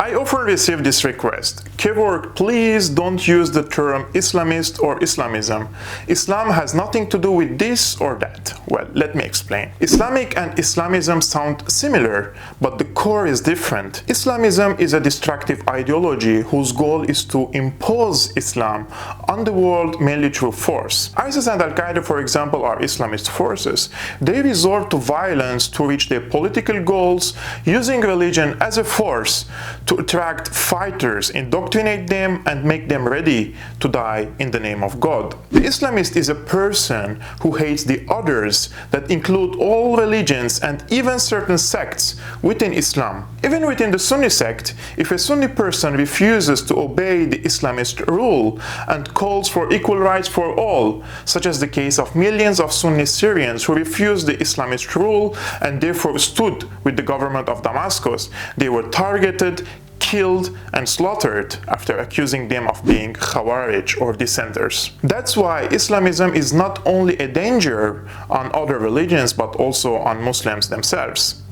I often receive this request. Kevork, please don't use the term Islamist or Islamism. Islam has nothing to do with this or that. Well, let me explain. Islamic and Islamism sound similar, but the core is different. Islamism is a destructive ideology whose goal is to impose Islam on the world mainly through force. ISIS and Al-Qaeda, for example, are Islamist forces. They resort to violence to reach their political goals, using religion as a force to attract fighters, indoctrinate them, and make them ready to die in the name of God. The Islamist is a person who hates the others that include all religions and even certain sects within Islam. Even within the Sunni sect, if a Sunni person refuses to obey the Islamist rule and calls for equal rights for all, such as the case of millions of Sunni Syrians who refused the Islamist rule and therefore stood with the government of Damascus, they were targeted, killed and slaughtered after accusing them of being Khawarij or dissenters. That's why Islamism is not only a danger on other religions but also on Muslims themselves.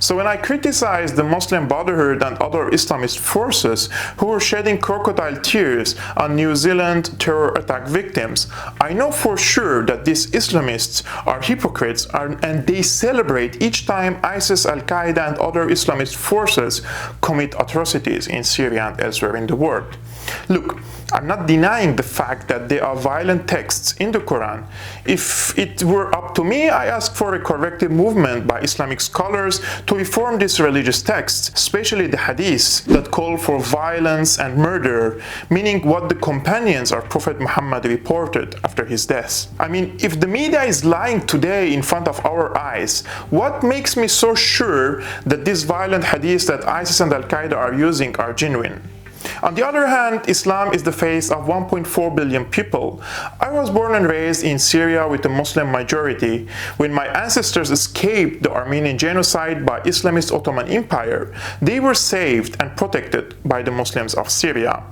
So when I criticize the Muslim Brotherhood and other Islamist forces who were shedding crocodile tears on New Zealand terror attack victims, I know for sure that these Islamists are hypocrites and they celebrate each time ISIS, Al-Qaeda and other Islamist forces commit atrocities in Syria and elsewhere in the world. Look, I'm not denying the fact that there are violent texts in the Quran. If it were up to me, I ask for a corrective movement by Islamic scholars to reform these religious texts, especially the hadiths that call for violence and murder, meaning what the companions of Prophet Muhammad reported after his death. I mean, if the media is lying today in front of our eyes, what makes me so sure that these violent hadiths that ISIS and Al-Qaeda are using are genuine? On the other hand, Islam is the face of 1.4 billion people. I was born and raised in Syria with a Muslim majority. When my ancestors escaped the Armenian genocide by Islamist Ottoman Empire, they were saved and protected by the Muslims of Syria.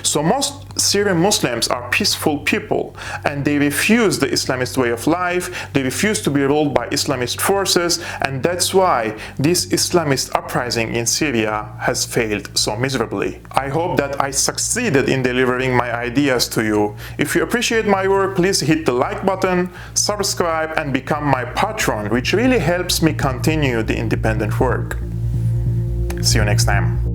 So most Syrian Muslims are peaceful people and they refuse the Islamist way of life, they refuse to be ruled by Islamist forces, and that's why this Islamist uprising in Syria has failed so miserably. I hope that I succeeded in delivering my ideas to you. If you appreciate my work, please hit the like button, subscribe and become my patron, which really helps me continue the independent work. See you next time.